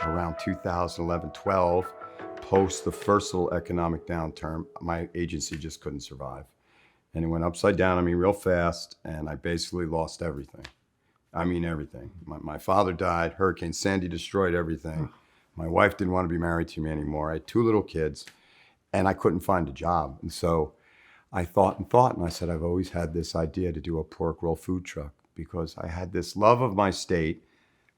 around 2011, 12, post the first little economic downturn. My agency just couldn't survive. And it went upside down on me real fast, and I basically lost everything. I mean, everything. My father died. Hurricane Sandy destroyed everything. My wife didn't want to be married to me anymore. I had 2 little kids, and I couldn't find a job. And so I thought, and I said, I've always had this idea to do a pork roll food truck because I had this love of my state,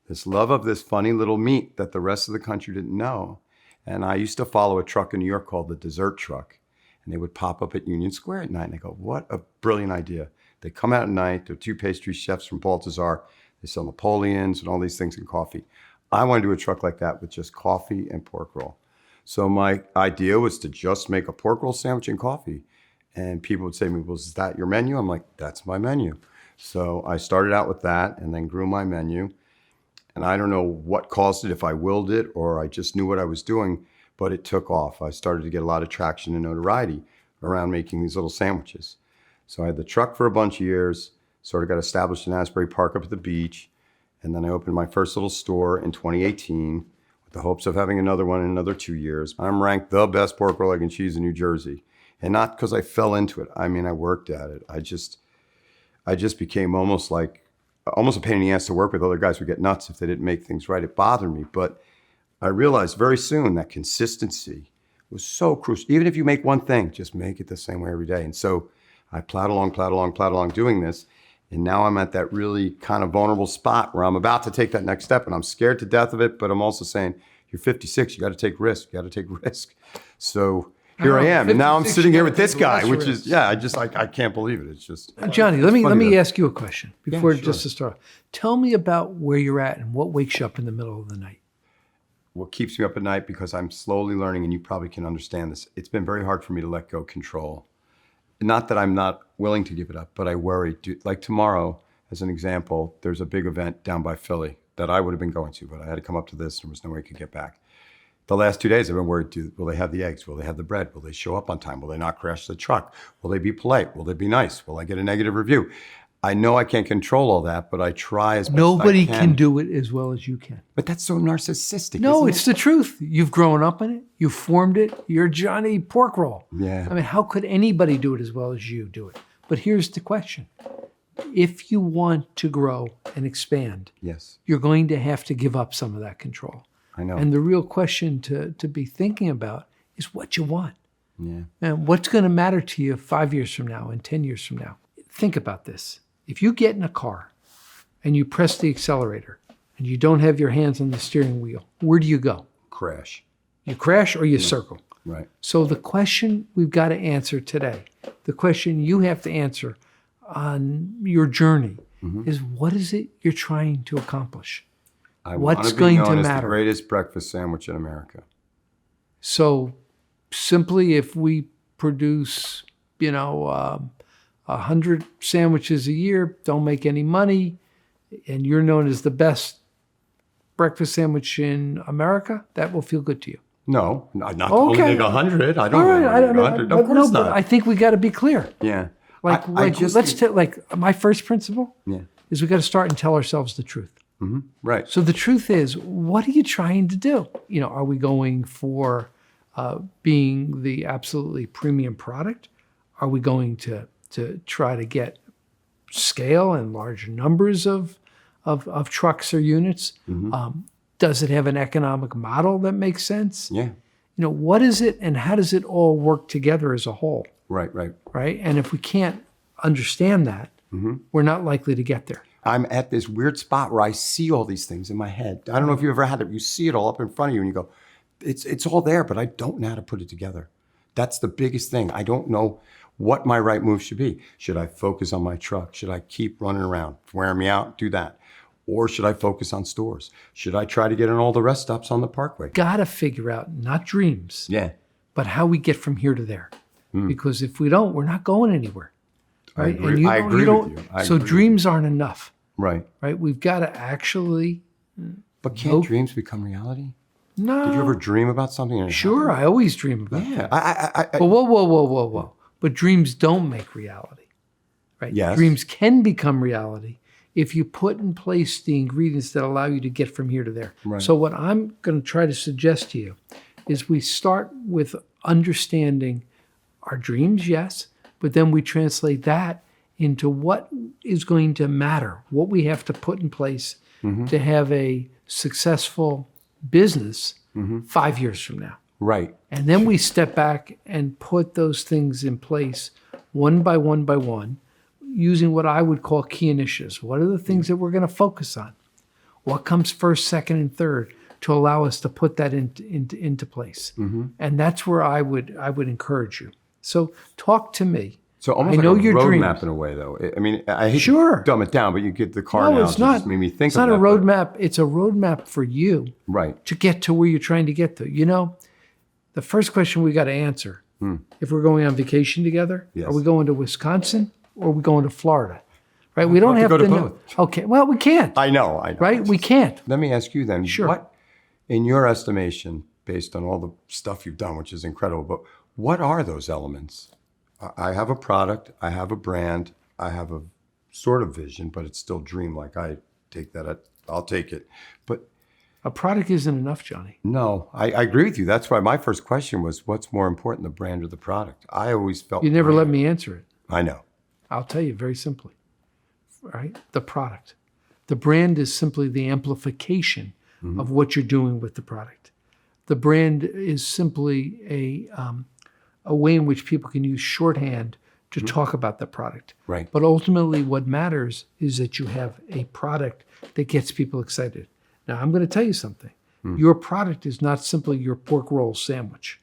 this love of this funny little meat that the rest of the country didn't know. And I used to follow a truck in New York called the Dessert Truck. And they would pop up at Union Square at night. And I go, what a brilliant idea. They come out at night. They're 2 pastry chefs from Balthazar. They sell Napoleons and all these things and coffee. I want to do a truck like that with just coffee and pork roll. So my idea was to just make a pork roll sandwich and coffee. And people would say to me, well, is that your menu? I'm like, that's my menu. So I started out with that and then grew my menu. And I don't know what caused it, if I willed it or I just knew what I was doing, but it took off. I started to get a lot of traction and notoriety around making these little sandwiches. So I had the truck for a bunch of years, sort of got established in Asbury Park up at the beach. And then I opened my first little store in 2018 with the hopes of having another one in another 2 years. I'm ranked the best pork roll, egg, and cheese in New Jersey. And not because I fell into it. I mean, I worked at it. I just became almost a pain in the ass to work with. Other guys would get nuts if they didn't make things right. It bothered me. But I realized very soon that consistency was so crucial. Even if you make one thing, just make it the same way every day. And so I plowed along doing this. And now I'm at that really kind of vulnerable spot where I'm about to take that next step. And I'm scared to death of it. But I'm also saying, you're 56, you got to take risk. So here I am. And now I'm sitting here with this guy, which is, I can't believe it. It's just. Johnny, let me ask you a question before just to start. Tell me about where you're at and what wakes you up in the middle of the night. What keeps me up at night, because I'm slowly learning, and you probably can understand this, it's been very hard for me to let go control. Not that I'm not willing to give it up, but I worry. Like tomorrow, as an example, there's a big event down by Philly that I would have been going to, but I had to come up to this. There was no way I could get back. The last 2 days I've been worried, will they have the eggs? Will they have the bread? Will they show up on time? Will they not crash the truck? Will they be polite? Will they be nice? Will I get a negative review? I know I can't control all that, but I try as best Nobody I can. can do it as well as you can. But that's so narcissistic. No, isn't it's the truth. You've grown up in it. You've formed it. You're Johnny Pork Roll. Yeah. I mean, how could anybody do it as well as you do it? But here's the question. If you want to grow and expand, Yes. you're going to have to give up some of that control. I know. And the real question to be thinking about is what you want. Yeah. And what's going to matter to you 5 years from now and 10 years from now. Think about this. If you get in a car and you press the accelerator and you don't have your hands on the steering wheel, where do you go? Crash. You crash or you circle. Right. So the question we've got to answer today, the question you have to answer on your journey is, what is it you're trying to accomplish? What's going to as matter? the greatest breakfast sandwich in America. So simply, if we produce, 100 sandwiches a year, don't make any money, and you're known as the best breakfast sandwich in America, that will feel good to you. No, not only make 100. I don't make 100. Of course not. But I think we got to be clear. Yeah. Let's take my first principle Yeah. is we got to start and tell ourselves the truth. Mm-hmm. Right. So the truth is, what are you trying to do? Are we going for being the absolutely premium product? Are we going to try to get scale and large numbers of trucks or units? Does it have an economic model that makes sense? Yeah. What is it and how does it all work together as a whole? Right. Right? And if we can't understand that, we're not likely to get there. I'm at this weird spot where I see all these things in my head. I don't know if you ever had it. You see it all up in front of you and you go, it's all there, but I don't know how to put it together. That's the biggest thing. I don't know what my right move should be. Should I focus on my truck? Should I keep running around, wearing me out, do that? Or should I focus on stores? Should I try to get in all the rest stops on the Parkway? Got to figure out not dreams, Yeah. but how we get from here to there. Because if we don't, we're not going anywhere. Right? I agree with you. So dreams aren't enough. Right. Right? We've got to actually. But can't dreams become reality? No. Did you ever dream about something? Sure, I always dream about Yeah. that. But whoa. But dreams don't make reality. Right? Yes. Dreams can become reality if you put in place the ingredients that allow you to get from here to there. Right. So what I'm going to try to suggest to you is we start with understanding our dreams, yes, but then we translate that into what is going to matter, what we have to put in place to have a successful business 5 years from now. Right. And then we step back and put those things in place one by one by one, using what I would call key initiatives. What are the things that we're going to focus on? What comes first, second, and third to allow us to put that into place? And that's where I would encourage you. So talk to me. So almost I know like a your roadmap dreams. in a way, though. I mean, I hate Sure. to dumb it down, but you get the car No, analogy it's not. just made me think It's of not a that, but- roadmap. It's a roadmap for you Right. to get to where you're trying to get to. You know, the first question we got to answer, if we're going on vacation together, Yes. are we going to Wisconsin or are we going to Florida? Right? We don't love to have go to to know. both. Okay. Well, we can't. I know. Right? We can't. Let me ask you then, Sure. what, in your estimation, based on all the stuff you've done, which is incredible, but what are those elements? I have a product, I have a brand, I have a sort of vision, but it's still dream-like. I'll take it. But A product isn't enough, Johnny. no, I agree with you. That's why my first question was, what's more important, the brand or the product? I always felt You never let brand. me answer it. I know. I'll tell you very simply. Right? The product. The brand is simply the amplification of what you're doing with the product. The brand is simply a way in which people can use shorthand to talk about the product. Right. But ultimately, what matters is that you have a product that gets people excited. Now, I'm going to tell you something. Your product is not simply your pork roll sandwich.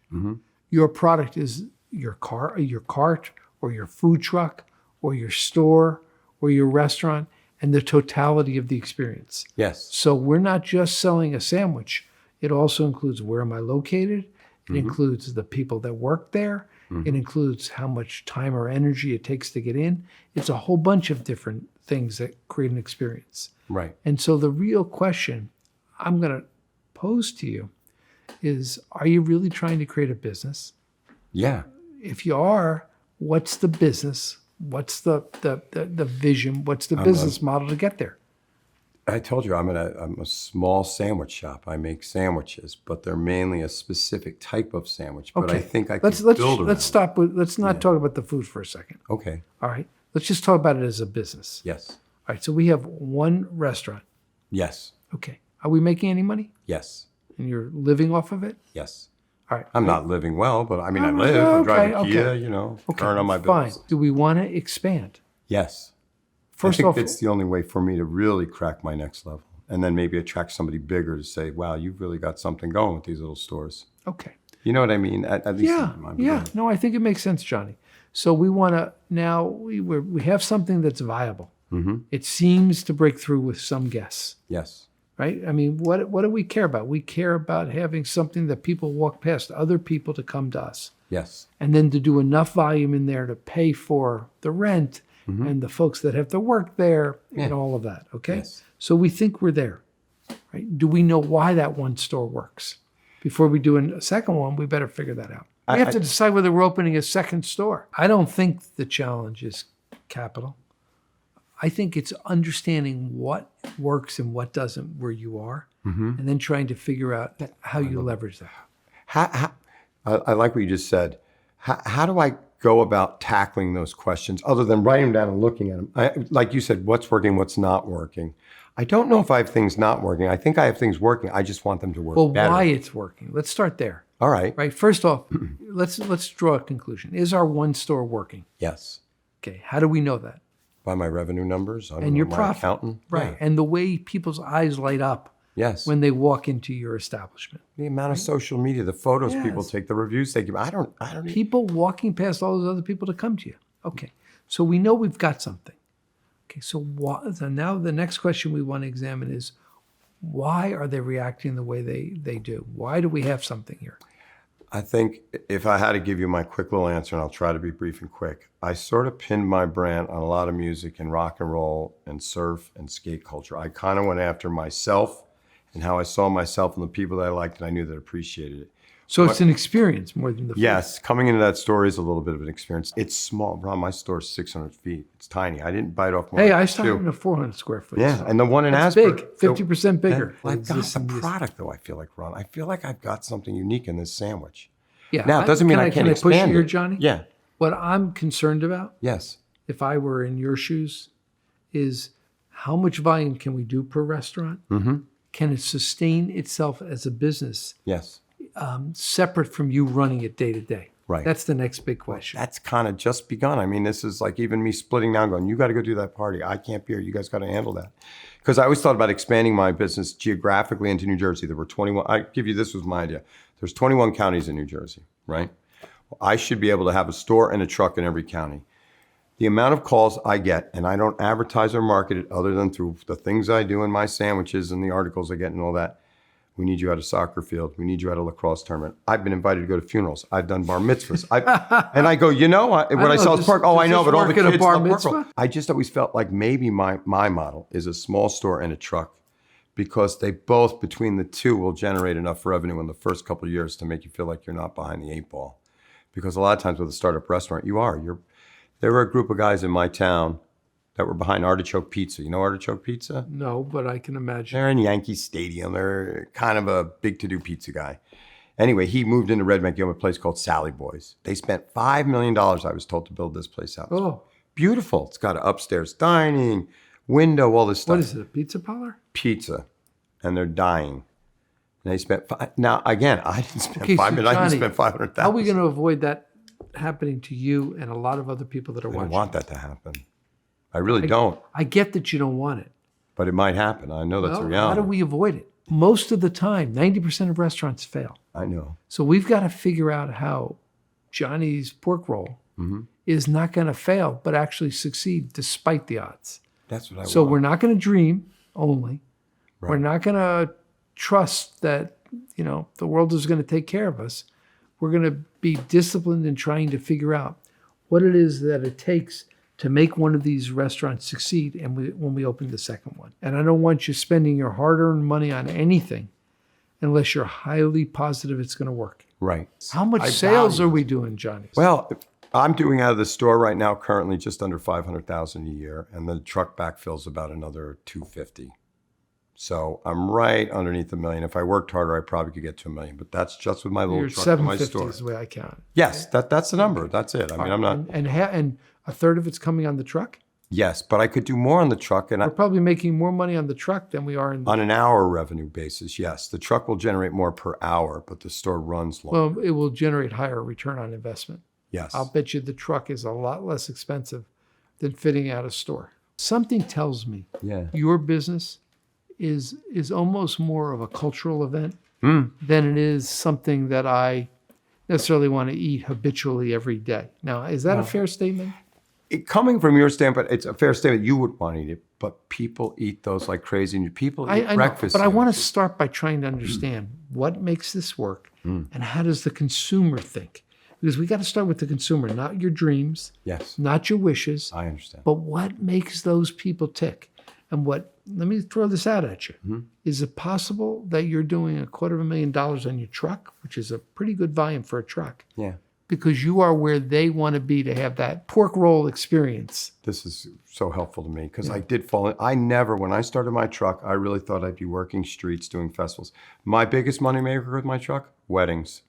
Your product is your cart, or your food truck, or your store, or your restaurant, and the totality of the experience. Yes. So we're not just selling a sandwich. It also includes where am I located? It includes the people that work there. It includes how much time or energy it takes to get in. It's a whole bunch of different things that create an experience. Right. And so the real question I'm going to pose to you is, are you really trying to create a business? Yeah. If you are, what's the business? What's the vision? What's the business model to get there? I told you I'm a small sandwich shop. I make sandwiches, but they're mainly a specific type of sandwich. But I think I could build around. Let's not talk about the food for a second. Okay. All right. Let's just talk about it as a business. Yes. All right. So we have one restaurant. Yes. Okay. Are we making any money? Yes. And you're living off of it? Yes. All right. I'm not living well, but I mean, I Oh, live. I drive a okay, Kia, okay. earn on my Fine. bills. Do we want to expand? Yes. First I think off, it's the only way for me to really crack my next level. And then maybe attract somebody bigger to say, wow, you've really got something going with these little stores. okay. You know what I mean? At least Yeah. in my Yeah. mind. No, I think it makes sense, Johnny. So we want to now we have something that's viable. It seems to break through with some guests, Yes. right? I mean, what do we care about? We care about having something that people walk past other people to come to us, Yes. and then to do enough volume in there to pay for the rent and the folks that have to work there and all of that. Okay. Yes. So we think we're there, right? Do we know why that one store works? Before we do a second one, we better figure that out. We have to decide whether we're opening a second store. I don't think the challenge is capital. I think it's understanding what works and what doesn't where you are, and then trying to figure out how you leverage that. I like what you just said. How do I go about tackling those questions other than writing them down and looking at them? Like you said, what's working, what's not working. I don't know if I have things not working. I think I have things working. I just want them to work Well, better. why it's working. Let's start there. All right. Right. First off, let's draw a conclusion. Is our one store working? Yes. Okay. How do we know that? By my revenue numbers. I don't And know, your my profit. accountant. Right. Yeah. And the way people's eyes light up Yes. when they walk into your establishment. The amount of social media, the photos people Yes. take, the reviews they give. I don't even. People walking past all those other people to come to you. Okay. So we know we've got something. Okay. So now the next question we want to examine is, why are they reacting the way they do? Why do we have something here? I think if I had to give you my quick little answer, and I'll try to be brief and quick, I sort of pinned my brand on a lot of music and rock and roll and surf and skate culture. I kind of went after myself and how I saw myself and the people that I liked and I knew that appreciated it. So it's an experience more than the food. Yes, coming into that store is a little bit of an experience. It's small. Ron, my store's 600 feet. It's tiny. I didn't bite off more. Hey, than I two. started in a 400 square foot Yeah, store. and the one in That's Asbury. big, 50% bigger. I've got Exists the in this- product, though, I feel like, Ron. I feel like I've got something unique in this sandwich. Yeah. Now, it doesn't mean I can't can I push expand you here, it. Johnny? Yeah, What I'm concerned about, yes. if I were in your shoes, is how much volume can we do per restaurant? Mm-hmm. Can it sustain itself as a business Yes. separate from you running it day to day? Right. That's the next big question. That's kind of just begun. I mean, this is like even me splitting down going, you got to go do that party. I can't be here. You guys got to handle that. Because I always thought about expanding my business geographically into New Jersey. There were 21, I give you, this was my idea. There's 21 counties in New Jersey, right? Well, I should be able to have a store and a truck in every county. The amount of calls I get, and I don't advertise or market it other than through the things I do in my sandwiches and the articles I get and all that. We need you at a soccer field. We need you at a lacrosse tournament. I've been invited to go to funerals. I've done bar mitzvahs. And I go, what I sell is pork. Oh, I know, but all the does this work at a kids bar love pork. mitzvah? I just always felt like maybe my model is a small store and a truck because they both, between the two, will generate enough revenue in the first couple of years to make you feel like you're not behind the eight ball. Because a lot of times with a startup restaurant, there were a group of guys in my town that were behind Artichoke Pizza. You know Artichoke Pizza? No, but I can imagine. They're in Yankee Stadium. They're kind of a big to-do pizza guy. Anyway, he moved into Red Bank. You have a place called Sally Boys. They spent $5 million, I was told, to build this place out. Oh, Beautiful. It's got an upstairs dining, window, all this stuff. what is it, a pizza parlor? Pizza. And they're dying. And they spent, now again, I didn't spend Okay, so $5 million. I Johnny, didn't spend $500,000. How are we going to avoid that happening to you and a lot of other people that are I don't watching? want that to happen. I really don't. I get that you don't want it. But it might happen. I know that's Well, a reality. how do we avoid it? Most of the time, 90% of restaurants fail. I know. So we've got to figure out how Johnny's pork roll is not going to fail, but actually succeed despite the odds. That's what I So want. we're not going to dream only. Right. We're not going to trust that, the world is going to take care of us. We're going to be disciplined in trying to figure out what it is that it takes to make one of these restaurants succeed when we open the second one. And I don't want you spending your hard-earned money on anything unless you're highly positive it's going to work. Right. How much I sales value are we doing, Johnny? Well, I'm doing out of the store right now currently just under $500,000 a year, and the truck backfills about another $250,000. So I'm right underneath $1 million. If I worked harder, I probably could get to $1 million. But that's just with my little You're truck and my 750 store. is the way I count it. Yes, that's the number. That's it. I mean, I'm not. And a third of it's coming on the truck? Yes, but I could do more on the truck, and We're probably making more money on the truck than we are in the... on an hour revenue basis. Yes, the truck will generate more per hour, but the store runs longer. Well, it will generate higher return on investment. Yes. I'll bet you the truck is a lot less expensive than fitting out a store. Something tells me Yeah. your business is almost more of a cultural event than it is something that I necessarily want to eat habitually every day. Now, is that a fair statement? Coming from your standpoint, it's a fair statement. You would want to eat it, but people eat those like crazy. And people eat I know, breakfast. but I want to start by trying to understand what makes this work and how does the consumer think? Because we got to start with the consumer, not your dreams, Yes, not your wishes, I understand. but what makes those people tick? And let me throw this out at you. Is it possible that you're doing $250,000 on your truck, which is a pretty good volume for a truck, Yeah. because you are where they want to be to have that pork roll experience? This is so helpful to me because I did fall in. When I started my truck, I really thought I'd be working streets, doing festivals. My biggest moneymaker with my truck, weddings.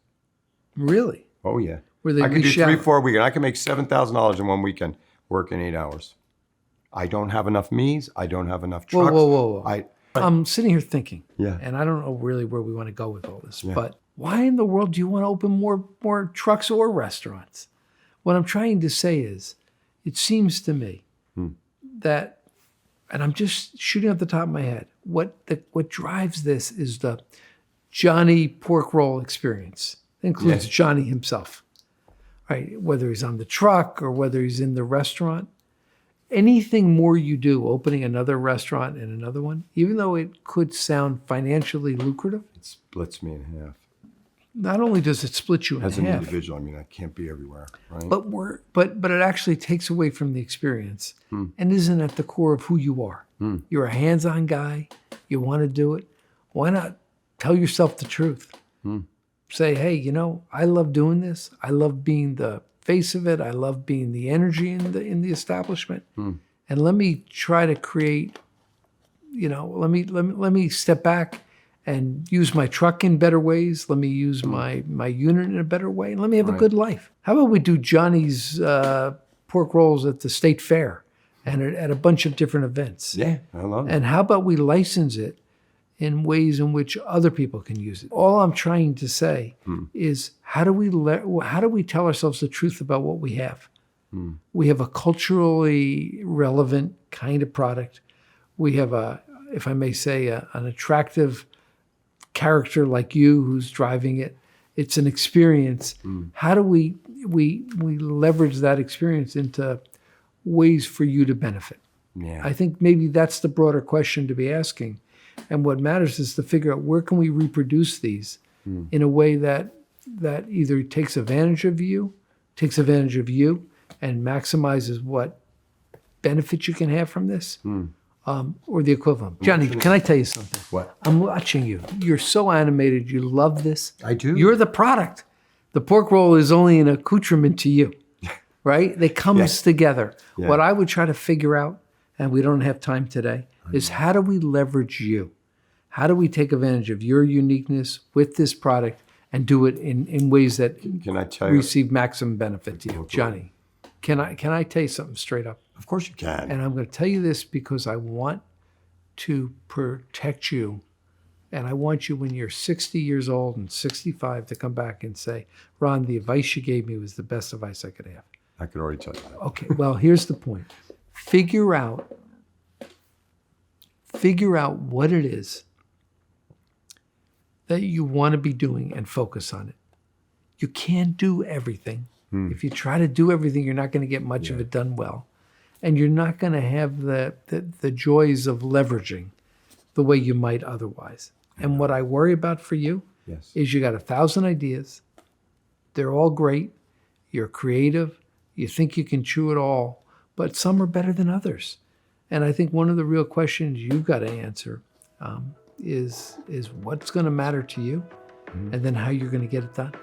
Really? Oh, yeah. Where they I can do reshower. 3-4 weekends. I can make $7,000 in one weekend working 8 hours. I don't have enough me's. I don't have enough trucks. Whoa. I I'm sitting here thinking, Yeah. and I don't know really where we want to go with all this, but why in the world do you want to open more trucks or restaurants? What I'm trying to say is, it seems to me that, and I'm just shooting off the top of my head, what drives this is the Johnny pork roll experience. It includes Yeah. Johnny himself, right? Whether he's on the truck or whether he's in the restaurant. Anything more you do, opening another restaurant and another one, even though it could sound financially lucrative, it splits me in half. not only does it split you in As an half, individual, I mean, I can't be everywhere, right? but it actually takes away from the experience and isn't at the core of who you are. You're a hands-on guy. You want to do it. Why not tell yourself the truth? say, hey, you know, I love doing this. I love being the face of it. I love being the energy in the establishment. And let me try to create, you know, let me step back and use my truck in better ways. Let me use my unit in a better way. And let me have a good life. How about we do Johnny's pork rolls at the state fair and at a bunch of different events? Yeah, I love it. And how about we license it in ways in which other people can use it? All I'm trying to say is how do we tell ourselves the truth about what we have? We have a culturally relevant kind of product. We have if I may say, an attractive character like you who's driving it. It's an experience. How do we leverage that experience into ways for you to benefit? Yeah. I think maybe that's the broader question to be asking. And what matters is to figure out where can we reproduce these in a way that either takes advantage of you, and maximizes what benefit you can have from this, or the equivalent. Johnny, can I tell you something? What? I'm watching you. You're so animated. You love this. I do. You're the product. The pork roll is only an accoutrement to you, right? They comes together. Yeah. What I would try to figure out, and we don't have time today, is how do we leverage you? How do we take advantage of your uniqueness with this product and do it in ways that Can I tell you? receive maximum benefit to you? Johnny, can I tell you something straight up? Of course you can. And I'm going to tell you this because I want to protect you. And I want you when you're 60 years old and 65 to come back and say, Ron, the advice you gave me was the best advice I could have. I could already tell you that. Okay, well, here's the point. Figure out what it is that you want to be doing and focus on it. You can't do everything. If you try to do everything, you're not going to get much of it done well. And you're not going to have the joys of leveraging the way you might otherwise. And what I worry about for you is you got 1,000 ideas. They're all great. You're creative. You think you can chew it all, but some are better than others. And I think one of the real questions you've got to answer is what's going to matter to you, and then how you're going to get it done.